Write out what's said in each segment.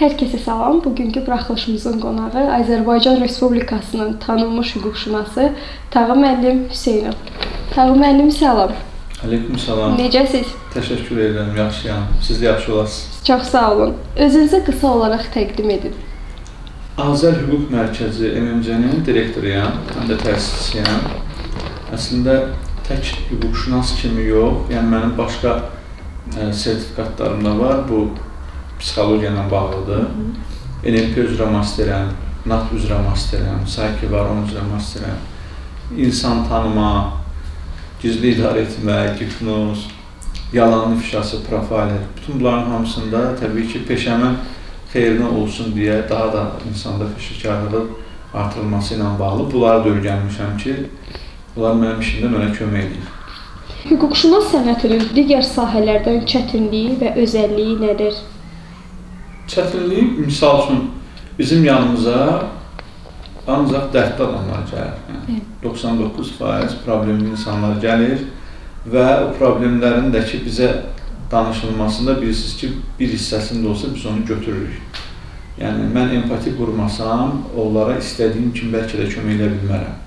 Hər kəsə salam. Bugünkü buraxılışımızın qonağı Azərbaycan Respublikasının tanınmış hüquqşünası Tağı müəllim Hüseynov. Tağı müəllim salam. Aleyküm salam. Necəsiz? Təşəkkür edirəm, yaxşıyam. Siz də yaxşı olasınız. Çox sağ olun. Özünüzü qısa olaraq təqdim edin. Azər Hüquq Mərkəzi MMC-nin direktoruyam, həm də təsisçisiyəm. Əslində tək hüquqşünas kimi yox, yəni mənim başqa sertifikatlarım da var. Bu psixologiya ilə bağlıdır. NLP üzrə masterəm, NAT üzrə masterəm, Psyche var, onun üzrə masterəm. İnsan tanıma, gizli idarə etmə, hipnoz, yalanın ifşası, profiler. Bütün bunların hamısında təbii ki, peşəmə xeyrinə olsun deyə daha da insanda peşəkarlıq artırılması ilə bağlı bunları da öyrənmişəm ki, bunlar mənim işimdə mənə kömək edir. Hüquqşünas sənətinin digər sahələrdən çətinliyi və özəlliyi nədir? Çətinliyi, misal üçün, bizim yanımıza ancaq dərdli adamlar gəlir. Yəni, 99% problemli insanlar gəlir və o problemlərin də ki, bizə danışılmasında bilirsiniz ki, bir hissəsində olsa biz onu götürürük. Yəni, mən empati qurmasam, onlara istədiyim kimi bəlkə də kömək edə bilmərəm.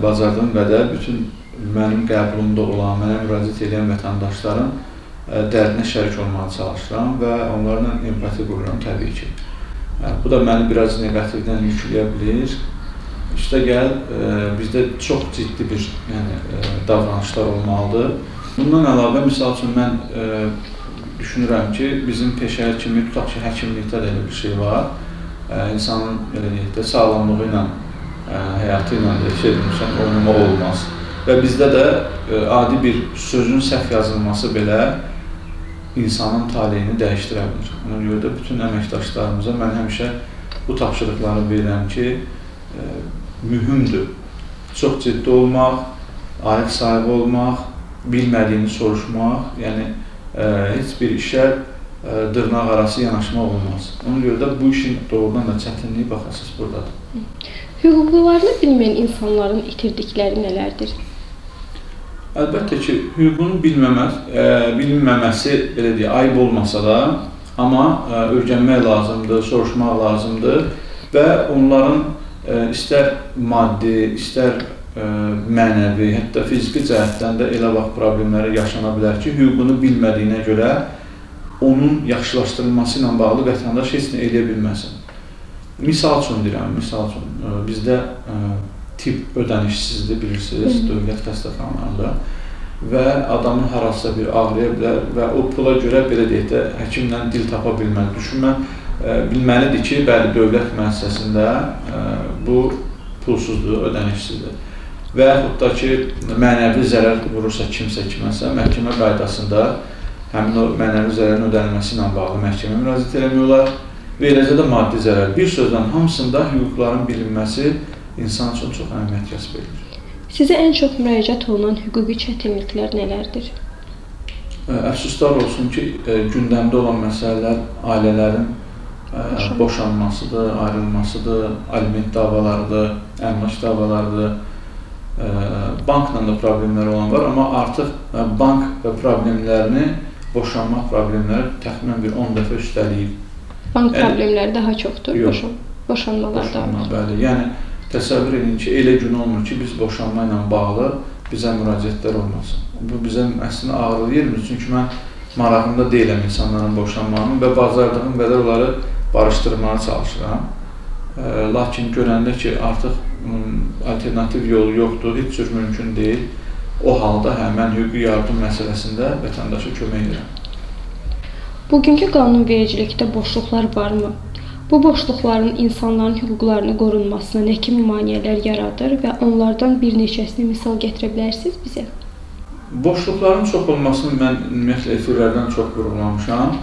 Bacardığım qədər bütün mənim qəbulumda olan, mənə müraciət edən vətəndaşların dərdinə şərik olmağa çalışıram və onlarla empati qururam təbii ki. Bu da məni biraz negativdən yükləyə bilir. İşte gəl, bizdə çox ciddi bir davranışlar olmalıdır. Bundan əlavə, misal üçün, mən düşünürəm ki, bizim peşəyə kimi, tutaq ki, həkimlikdə də elə bir şey var. İnsanın sağlamlığı ilə, həyatı ilə oynama olmaz. Və bizdə də adi bir sözün səhv yazılması belə insanın taleyini dəyişdirə bilir. Ona görə də bütün əməkdaşlarımıza mən həmişə bu tapşırıqları verirəm ki, mühümdür. Çox ciddi olmaq, ayıq sahibi olmaq, bilmədiyini soruşmaq, yəni heç bir işə dırnaq arası yanaşmaq olmaz. Ona görə də bu işin doğrudan da çətinliyi baxasınız buradadır. Hüquqlarını bilməyən insanların itirdikləri nələrdir? Əlbəttə ki, hüququnun bilinməməsi belə deyək, ayıb olmasa da, amma öyrənmək lazımdır, soruşmaq lazımdır və onların istər maddi, istər mənəvi, hətta fiziki cəhətdən də elə vaxt problemləri yaşana bilər ki, hüququnu bilmədiyinə görə onun yaxşılaşdırılması ilə bağlı vətəndaş heç nə edə bilməsin. Misal üçün deyirəm, bizdə tibb ödənişsizdir, bilirsiniz, dövlət xəstəxanalarında və adamın harasa bir ağrıya bilər və o pula görə, belə deyək də, həkimlə dil tapa bilməli. Bilməlidir ki, bəli, dövlət müəssisəsində bu pulsuzdur, ödənişsizdir. Və yaxud da ki, mənəvi zərər vurursa kimsə kiməsə, məhkəmə qaydasında həmin o mənəvi zərərin ödənilməsi ilə bağlı məhkəmə müraciət eləmiyorlar və eləcə də maddi zərər. Bir sözlə, hamısında hüquqların bilinməsi insan üçün çox əhəmiyyət kəsb edir. Sizə ən çox müraciət olunan hüquqi çətinliklər nələrdir? Əfsuslar olsun ki, gündəmdə olan məsələlər ailələrin boşanmasıdır, ayrılmasıdır, aliment davalarıdır, əmlak davalarıdır. Bankla da problemlər olan var, amma artıq bank problemlərini, boşanmaq problemləri təxminən bir 10 dəfə üstəliyib. Bank problemləri daha çoxdur, boşanmalar da var. Bəli, yəni təsəvvür edin ki, elə gün olmur ki, biz boşanma ilə bağlı bizə müraciətlər olmasın. Bu bizə əslində ağrılıyır, çünki mən marağımda deyiləm insanların boşanmanın və bacardığım qədər onları barışdırmağa çalışıram. Lakin görəndə ki, artıq alternativ yolu yoxdur, heç cür mümkün deyil. O halda mən hüquqi yardım məsələsində vətəndaşa kömək edirəm. Bugünkü qanunvericilikdə boşluqlar varmı? Bu boşluqların insanların hüquqlarını qorunmasına nə kimi maneələr yaradır və onlardan bir neçəsini misal gətirə bilərsiniz bizə? Boşluqların çox olmasını mən ümumiyyətlə efirlərdən çox vurğulamışam.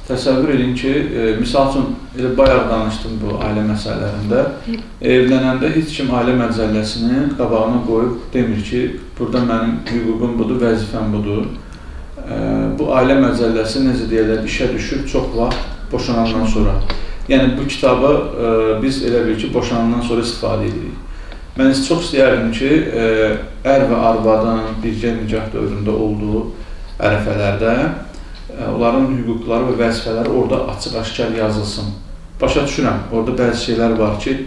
Təsəvvür edin ki, misal üçün, elə bayaq danışdım bu ailə məsələlərində. Evlənəndə heç kim ailə məcəlləsini qabağına qoyub demir ki, burada mənim hüququm budur, vəzifəm budur. Bu ailə məcəlləsi, necə deyirlər, işə düşüb çox vaxt boşanandan sonra. Yəni, bu kitabı biz elə bil ki, boşanandan sonra istifadə edirik. Mən çox istəyərdim ki, ər və arvadın birgə nicah dövründə olduğu ərəfələrdə onların hüquqları və vəzifələri orada açıq-aşkar yazılsın. Başa düşürəm, orada bəzi şeylər var ki,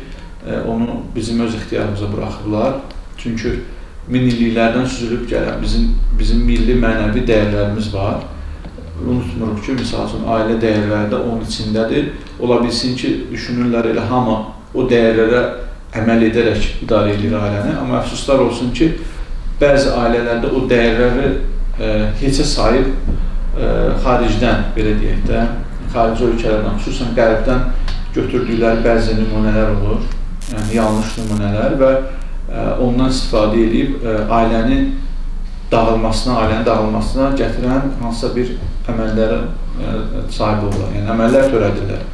onu bizim öz ixtiyarımıza buraxırlar. Çünki min illiklərdən süzülüb gələn bizim milli mənəvi dəyərlərimiz var. Unutmuruq ki, misal üçün, ailə dəyərləri də onun içindədir. Ola bilsin ki, düşünürlər elə hamı o dəyərlərə əməl edərək idarə edir ailəni. Amma əfsuslar olsun ki, bəzi ailələrdə o dəyərləri heçə sayıb xaricdən, belə deyək də, xarici ölkələrdən, xüsusən qərbdən götürdükləri bəzi nümunələr olur, yəni yanlış nümunələr və ondan istifadə edib ailənin dağılmasına gətirən hansısa bir əməllərə sahib olurlar, yəni əməllər törədirlər.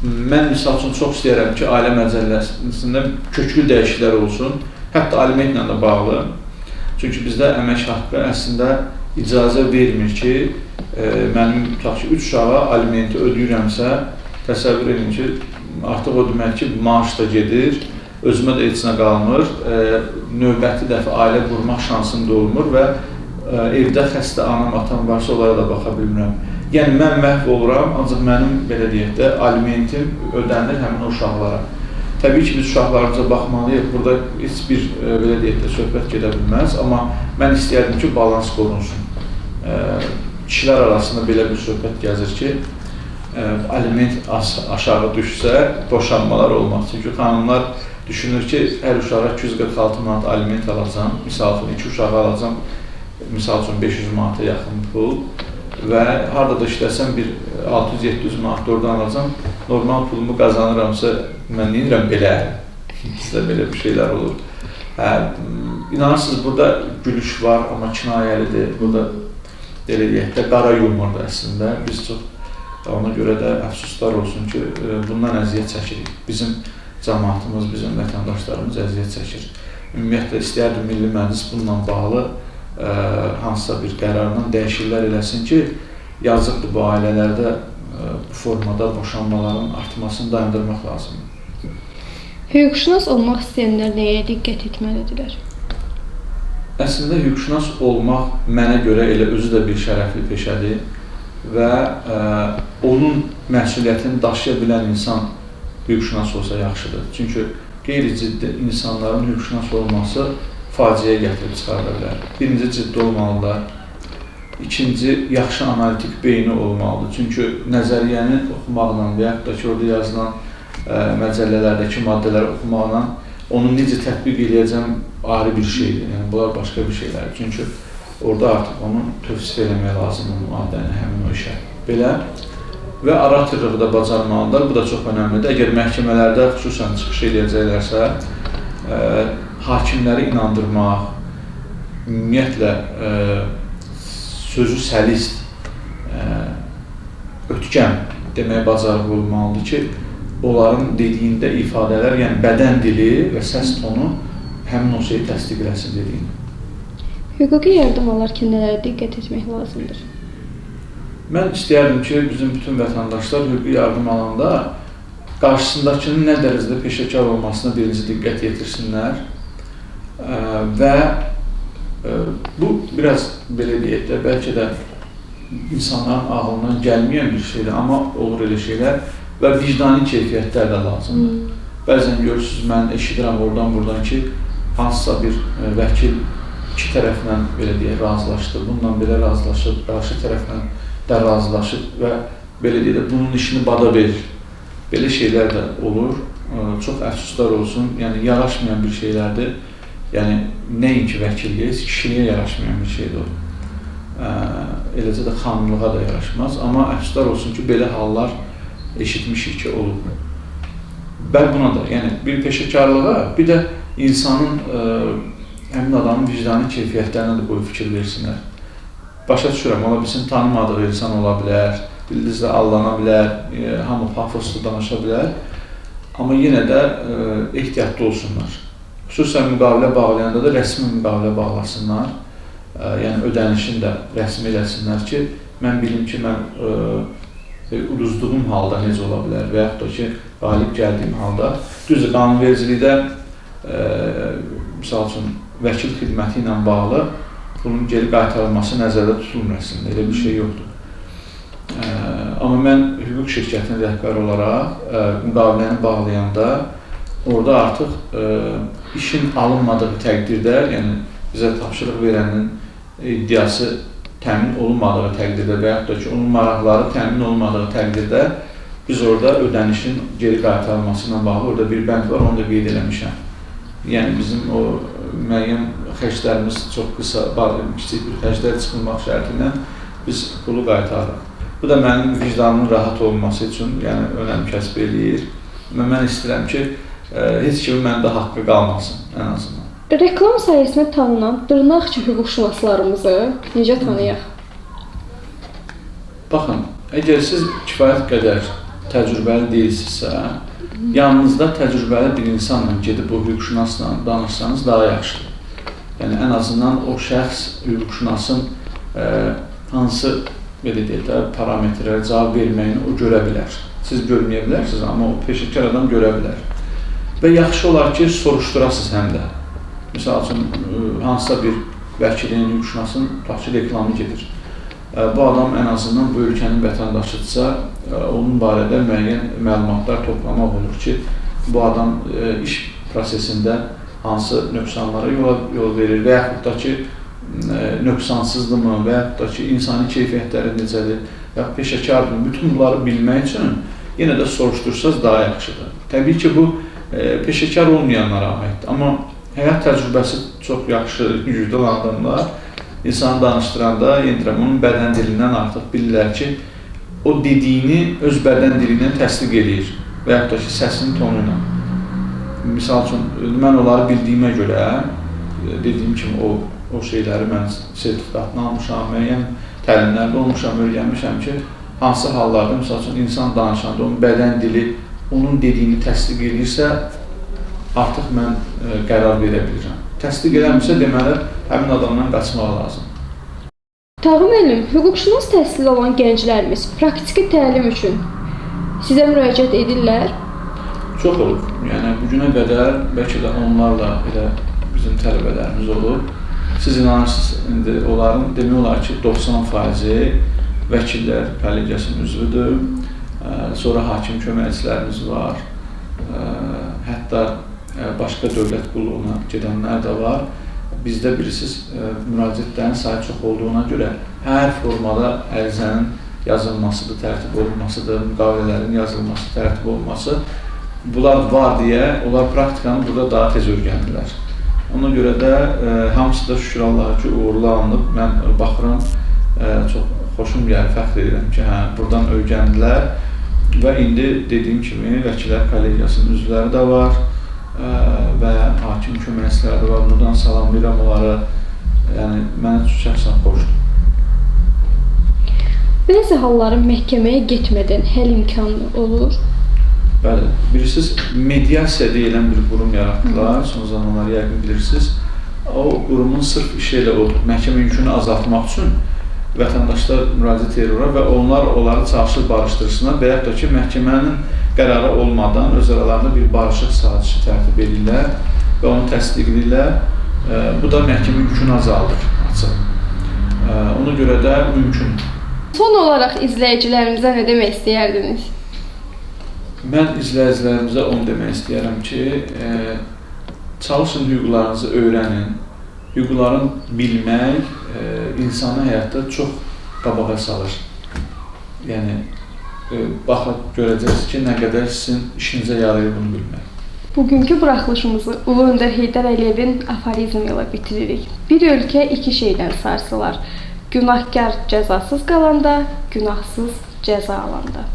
Mən misal üçün çox istəyərəm ki, ailə məcəlləsində köklü dəyişikliklər olsun, hətta alimentlə də bağlı. Çünki bizdə əmək haqqı əslində icazə vermir ki, mənim tutaq ki, 3 uşağa alimenti ödəyirəmsə, təsəvvür edin ki, artıq o demək ki, maaş da gedir, özümə də heç nə qalmır, növbəti dəfə ailə qurmaq şansım da olmur və evdə xəstə anam, atam varsa onlara da baxa bilmirəm. Yəni, mən məhv oluram, ancaq mənim, belə deyək də, alimentim ödənilir həmin o uşaqlara. Təbii ki, biz uşaqlarımıza baxmalıyıq, burada heç bir, belə deyək də, söhbət gedə bilməz, amma mən istəyərdim ki, balans qorunsun. Kişilər arasında belə bir söhbət gəzir ki, aliment aşağı düşsə, boşanmalar olmaz. Çünki xanımlar düşünür ki, hər uşağa 246 manat aliment alacam, misal üçün 2 uşağı alacam, misal üçün 500 manata yaxın pul və harada da işləsəm bir 600-700 manat da oradan alacam, normal pulumu qazanıramsa, mən deyirəm belə, sizdə belə bir şeylər olur. İnanırsınız, burada gülüş var, amma kinayəlidir, burada belə deyək də, qara yumurdur əslində, biz çox, ona görə də əfsuslar olsun ki, bundan əziyyət çəkirik. Bizim cəmaatımız, bizim vətəndaşlarımız əziyyət çəkir. Ümumiyyətlə, istəyərdim Milli Məclis bununla bağlı hansısa bir qərarla dəyişikliklər eləsin ki, yazıqdır bu ailələrdə bu formada boşanmaların artmasını dayandırmaq lazımdır. Hüquqşünas olmaq istəyənlər nəyə diqqət etməlidirlər? Əslində, hüquqşünas olmaq mənə görə elə özü də bir şərəfli peşədir və onun məsuliyyətini daşıya bilən insan hüquqşünas olsa yaxşıdır. Çünki qeyri-ciddi insanların hüquqşünas olması faciəyə gətirib çıxarda bilər. Birinci, ciddi olmalılar. İkinci, yaxşı analitik beyni olmalıdır. Çünki nəzəriyyəni oxumaqla və yaxud da ki, orada yazılan məcəllələrdəki maddələri oxumaqla onu necə tətbiq edəcəm ayrı bir şeydir. Yəni, bunlar başqa bir şeylərdir. Çünki orada artıq onu tövsif eləmək lazımdır, maddəni, həmin o işə. Belə və aratorluğu da bacarmalıdır. Bu da çox önəmlidir. Əgər məhkəmələrdə xüsusən çıxış edəcəklərsə, hakimləri inandırmaq, ümumiyyətlə sözü səlist, ötkəm deməyə bacarığı olmalıdır ki, onların dediyində ifadələr, yəni bədən dili və səs tonu həmin o şeyi təsdiq eləsin dediyini. Hüquqi yardım alarkən nələrə diqqət etmək lazımdır? Mən istəyərdim ki, bizim bütün vətəndaşlar hüquqi yardım alanda qarşısındakının nə dərəcədə peşəkar olmasına birinci diqqət yetirsinlər və bu biraz belə deyək də, bəlkə də insanların ağlından gəlməyən bir şeydir, amma olur elə şeylər və vicdani keyfiyyətlər də lazımdır. Bəzən görürsünüz, mən eşidirəm oradan-buradan ki, hansısa bir vəkil iki tərəflə belə deyək, razılaşdı, bundan belə razılaşıb, qarşı tərəflə də razılaşıb və belə deyək də, bunun işini bada verir. Belə şeylər də olur, çox əfsuslar olsun, yəni yaraşmayan bir şeylərdir. Yəni, nəinki vəkilliyə, kişiliyə yaraşmayan bir şeydir o. Eləcə də xanımlığa da yaraşmaz, amma əfsuslar olsun ki, belə hallar eşitmişik ki, olub. Bən buna da, yəni bir peşəkarlığa, bir də insanın, həmin adamın vicdani keyfiyyətlərinə də qoyu fikir versinlər. Başa düşürəm, ola bilsin, tanımadığı insan ola bilər, dildizlə allana bilər, hamı pafoslu danışa bilər, amma yenə də ehtiyatlı olsunlar. Xüsusən müqavilə bağlayanda da rəsmi müqavilə bağlasınlar, yəni ödənişini də rəsmi eləsinlər ki, mən bilim ki, mən uduzduğum halda necə ola bilər və yaxud da ki, qalib gəldiyim halda. Düzdür, qanunvericilikdə, misal üçün, vəkil xidməti ilə bağlı bunun geri qaytarılması nəzərdə tutulmur əslində, elə bir şey yoxdur. Amma mən hüquq şirkətinin rəhbəri olaraq müqaviləni bağlayanda orada artıq işin alınmadığı təqdirdə, yəni bizə tapşırıq verənin iddiası təmin olunmadığı təqdirdə və yaxud da ki, onun maraqları təmin olunmadığı təqdirdə biz orada ödənişin geri qaytarılması ilə bağlı orada bir bənd var, onu da qeyd eləmişəm. Yəni bizim o müəyyən xərclərimiz çox qısa, kiçik bir xərclər çıxılmaq şərti ilə biz pulu qaytarırıq. Bu da mənim vicdanımın rahat olması üçün önəm kəsb eləyir. Mən istəyirəm ki, heç kimin məndə haqqı qalmasın, ən azından. Reklam sayəsində tanınan dırnaqçı hüquqşünaslarımızı necə tanıyaq? Baxın, əgər siz kifayət qədər təcrübəli deyilsinizsə, yanınızda təcrübəli bir insanla gedib o hüquqşünasla danışsanız daha yaxşıdır. Yəni, ən azından o şəxs hüquqşünasın hansı parametrlərə cavab verməyini o görə bilər. Siz görməyə bilərsiniz, amma o peşəkar adam görə bilər. Və yaxşı olar ki, soruşturasınız həm də. Misal üçün, hansısa bir vəkilin, hüquqşünasın reklamı gedir. Bu adam ən azından bu ölkənin vətəndaşıdırsa, onun barədə müəyyən məlumatlar toplamaq olur ki, bu adam iş prosesində hansı nöqsanlara yol verir və yaxud da ki, nöqsansızdırmı və yaxud da ki, insani keyfiyyətləri necədir və yaxud peşəkardırmı, bütün bunları bilmək üçün yenə də soruştursanız daha yaxşıdır. Təbii ki, bu peşəkar olmayanlara aiddir, amma həyat təcrübəsi çox yaxşı, güclü olan adamlar insanı danışdıranda, onun bədən dilindən artıq bilirlər ki, o dediyini öz bədən dilindən təsdiq edir və yaxud da ki, səsinin tonu ilə. Misal üçün, mən onları bildiyimə görə, dediyim kimi, o şeyləri mən sertifikatını almışam, müəyyən təlimlərdə olmuşam, öyrənmişəm ki, hansı hallarda, misal üçün, insan danışanda onun bədən dili onun dediyini təsdiq edirsə, artıq mən qərar verə bilirəm. Təsdiq eləmirsə, deməli, həmin adamdan qaçmaq lazım. Tağım müəllim, hüquqşünas təhsili olan gənclərimiz praktiki təlim üçün sizə müraciət edirlər? Çox olur. Yəni, bugünə qədər bəlkə də onlarla elə bizim tələbələrimiz olub. Siz inanırsınız, indi onların demək olar ki, 90%-i vəkillər kollegiyasının üzvüdür. Sonra hakim köməkçilərimiz var. Hətta başqa dövlət qulluğuna gedənlər də var. Bizdə bilirsiniz, müraciətlərin sayı çox olduğuna görə hər formada ərizənin yazılmasıdır, tərtib olunmasıdır, müqavilələrin yazılması, tərtib olunması. Bunlar var deyə, onlar praktikanı burada daha tez öyrənirlər. Ona görə də hamısı da şükür Allaha ki, uğurlu alınıb. Mən baxıram, çox xoşum gəlir, fəxr edirəm ki, buradan öyrəndilər və indi dediyim kimi vəkillər kollegiyasının üzvləri də var və hakim köməkçiləri də var. Buradan salamlayıram onları. Yəni, mənə şəxsən xoşdur. Bəzi halların məhkəməyə getmədən həll imkanı olur. Bəli, bilirsiniz, mediasiya deyilən bir qurum yaratdılar, son zamanlar yəqin bilirsiniz. O qurumun sırf işi elə odur, məhkəmə yükünü azaltmaq üçün vətəndaşlar müraciət edirlər və onlar onları çalışır barışdırsınlar və yaxud da ki, məhkəmənin qərarı olmadan öz aralarında bir barışıq sazişi tərtib edirlər və onu təsdiqləyirlər. Bu da məhkəmə yükünü azaldır, açıq. Ona görə də mümkündür. Son olaraq izləyicilərimizə nə demək istəyərdiniz? Mən izləyicilərimizə onu demək istəyərəm ki, çalışın hüquqlarınızı öyrənin. Hüquqların bilmək insanı həyatda çox qabağa salır. Yəni, baxıb görəcəksiniz ki, nə qədər sizin işinizə yarayır bunu bilmək. Bugünkü buraxılışımızı Ulu Öndər Heydər Əliyevin aforizmi ilə bitiririk. Bir ölkə iki şeydən sarsılar. Günahkar cəzasız qalanda, günahsız cəza alanda.